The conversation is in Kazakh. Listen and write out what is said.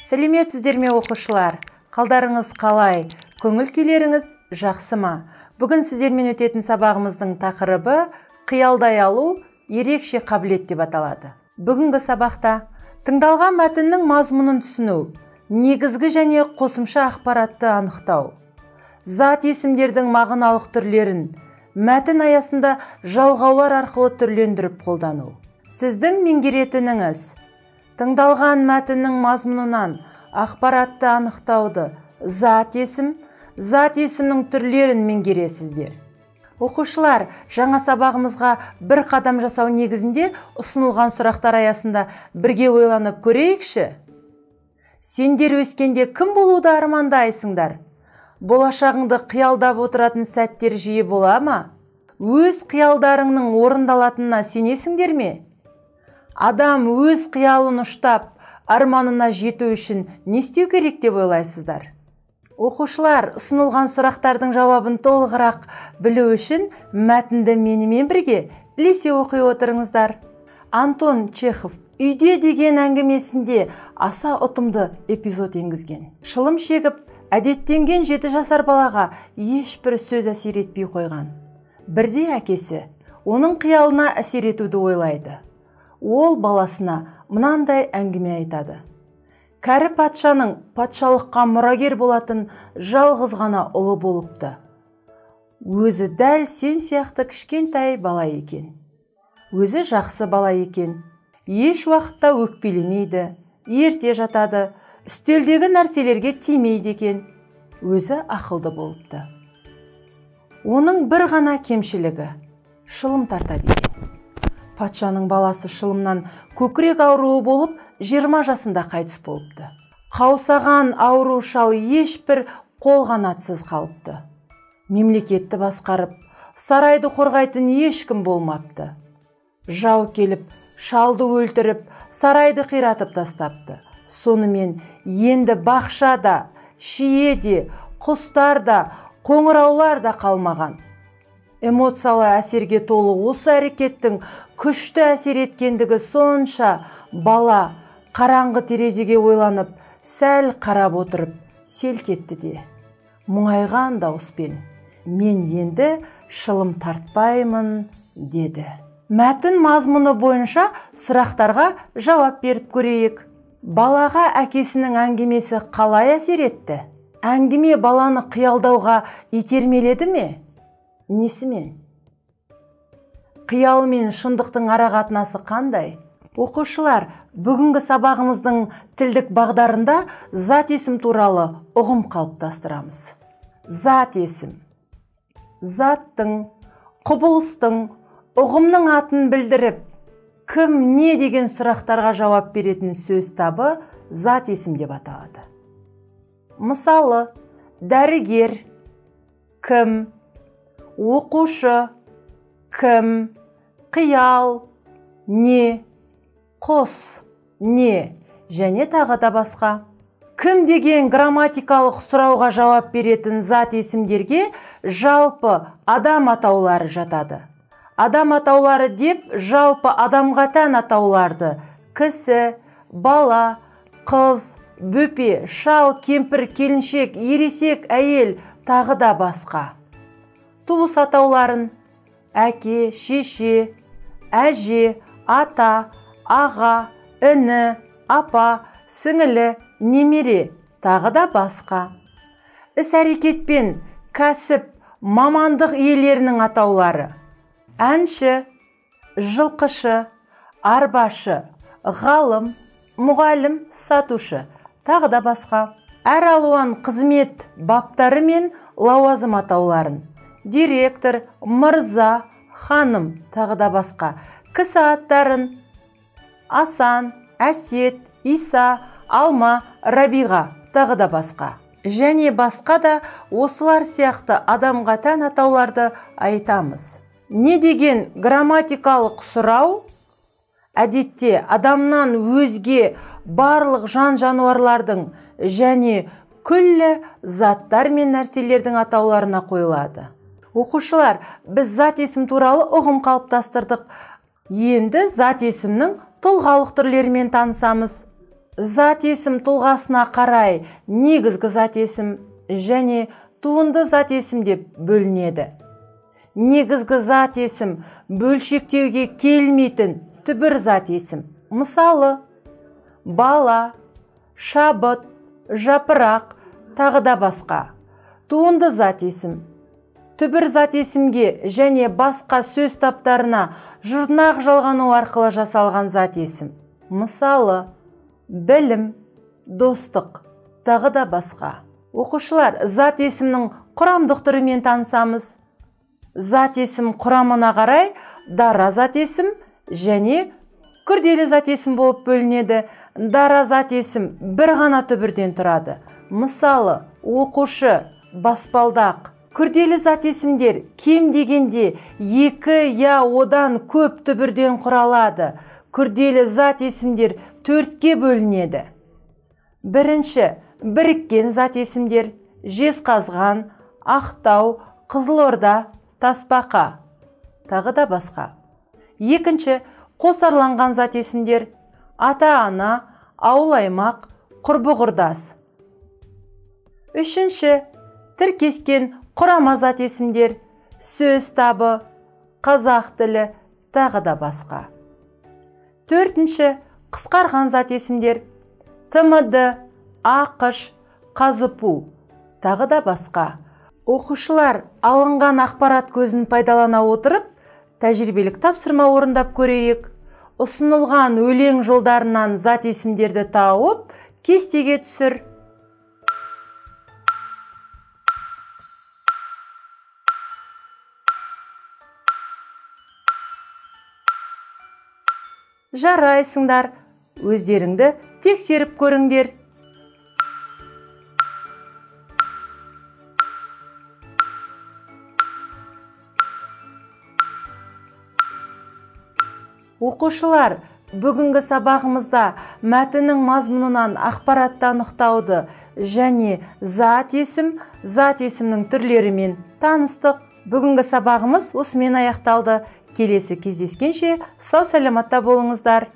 Сәлеметсіздер ме оқушылар? Қалдарыңыз қалай? Көңіл күйлеріңіз жақсы ма? Бүгін сіздермен өтетін сабағымыздың тақырыбы қиялдай алу ерекше қабілет деп аталады. Бүгінгі сабақта тыңдалған мәтіннің мазмұнын түсіну, негізгі және қосымша ақпаратты анықтау, зат есімдердің мағыналық түрлерін мәтін аясында жалғаулар арқылы түрлендіріп қолдану. Сіздің меңгеретініңіз тыңдалған мәтіннің мазмұнынан ақпаратты анықтауды, зат есімнің түрлерін меңгересіздер. Оқушылар, жаңа сабағымызға бір қадам жасау негізінде ұсынылған сұрақтар аясында бірге ойланып көрейікші. Сендер өскенде кім болуды армандайсыңдар? Болашағыңды қиялдап отыратын сәттер жиі бола ма? Өз қиялдарыңның орындалатынына сенесіңдер ме? Адам өз қиялын ұштап, арманына жету үшін не істеу керек деп ойлайсыздар? Оқушылар, ұсынылған сұрақтардың жауабын толығырақ білу үшін мәтінді менімен бірге ілесе оқи отырыңыздар. Антон Чехов «Үйде» деген әңгімесінде аса ұтымды эпизод енгізген. Шылым шегіп, әдеттенген 7 жасар балаға ешбір сөз әсер етпей қойған. Бірде әкесі оның қиялына әсер етуді ойлайды. Ол баласына мынандай әңгіме айтады. Кәрі патшаның патшалыққа мұрагер болатын жалғыз ғана ұлы болыпты. Өзі дәл сен сияқты кішкентай бала екен. Өзі жақсы бала екен. Еш уақытта өкпелемейді, ерте жатады, үстелдегі нәрселерге тимейді екен. Өзі ақылды болыпты. Оның бір ғана кемшілігі шылым тартады екен. Патшаның баласы шылымнан көкірек ауруы болып 20 жасында қайтыс болыпты. Қаусаған ауру шал ешбір қолғанатсыз қалыпты. Мемлекетті басқарып, сарайды қорғайтын ешкім болмапты. Жау келіп, шалды өлтіріп, сарайды қиратып тастапты. Сонымен енді бақша да, шие де, құстар да, қоңыраулар да қалмаған. Эмоциялы әсерге толы осы әрекеттің күшті әсер еткендігі сонша бала қараңғы терезеге ойланып, сәл қарап отырып, селк етті де. Мұңайған дауыспен, мен енді шылым тартпаймын, деді. Мәтін мазмұны бойынша сұрақтарға жауап беріп көрейік. Балаға әкесінің әңгімесі қалай әсер етті? Әңгіме баланы қиялдауға итермеледі ме? Несімен? Қиял мен шындықтың арақатынасы қандай? Оқушылар, бүгінгі сабағымыздың тілдік бағдарында зат есім туралы ұғым қалыптастырамыз. Зат есім. Заттың, құбылыстың, ұғымның атын білдіріп, кім, не деген сұрақтарға жауап беретін сөз табы зат есім деп аталады. Мысалы, дәрігер, кім, оқушы, кім, қиял, не, қос, не, және тағы да басқа. Кім деген грамматикалық сұрауға жауап беретін зат есімдерге жалпы адам атаулары жатады. Адам атаулары деп жалпы адамға тән атауларды кісі, бала, қыз, бөпе, шал, кемпір, келіншек, ересек, әйел, тағы да басқа. Туыс атауларын әке, шеше, әже, ата, аға, іні, апа, сіңілі, немере, тағы да басқа. Іс-әрекетпен кәсіп, мамандық иелерінің атаулары әнші, жылқышы, арбашы, ғалым, мұғалім, сатушы, тағы да басқа. Әр алуан қызмет баптары мен лауазым атауларын директор, мырза, ханым, тағы да басқа. Кісі аттарын Асан, Әсет, Иса, Алма, Рабиға, тағы да басқа. Және басқа да осылар сияқты адамға тән атауларды айтамыз. Не деген грамматикалық сұрау? Әдетте адамнан өзге барлық жан жануарлардың және күллі заттар мен нәрселердің атауларына қойылады. Оқушылар, біз зат есім туралы ұғым қалыптастырдық. Енді зат есімнің тұлғалық түрлерімен танысамыз. зат есім тұлғасына қарай негізгі зат есім және туынды зат есім деп бөлінеді. Негізгі зат есім бөлшектеуге келмейтін түбір зат есім. Мысалы, бала, шабыт, жапырақ, тағы да басқа. Туынды зат есім түбір зат есімге және басқа сөз таптарына жұрнақ жалғану арқылы жасалған зат есім. Мысалы, білім, достық, тағы да басқа. Оқушылар, зат есімнің құрамдық түрімен танысамыз. Зат есім құрамына қарай дара зат есім және күрделі зат есім болып бөлінеді. Дара зат есім бір ғана түбірден тұрады. Мысалы, оқушы, баспалдақ. Күрделі зат есімдер кем дегенде 2 я одан көп түбірден құралады. Күрделі зат есімдер 4-ке бөлінеді. Бірінші, біріккен зат есімдер: Жезқазған, Ақтау, Қызылорда, Тасбақа, тағы да басқа. Екінші, қосарланған зат есімдер: ата-ана, ауыл-аймақ, құрбы-құрдас. Үшінші, тіркескен құрама зат есімдер: сөз табы, қазақ тілі, тағы да басқа. Төртінші, қысқарған зат есімдер: ТМД, ақш, қазыпу, тағы да басқа. Оқушылар, алынған ақпарат көзін пайдалана отырып, тәжірибелік тапсырма орындап көрейік. Ұсынылған өлең жолдарынан зат есімдерді тауып, кестеге түсір. Жарайсыңдар, өздеріңді тексеріп көріңдер. Оқушылар, бүгінгі сабағымызда мәтіннің мазмұнынан ақпаратты анықтауды және зат есімнің түрлерімен таныстық. Бүгінгі сабағымыз осымен аяқталды. Келесі кездескенше сау саламатта болыңыздар.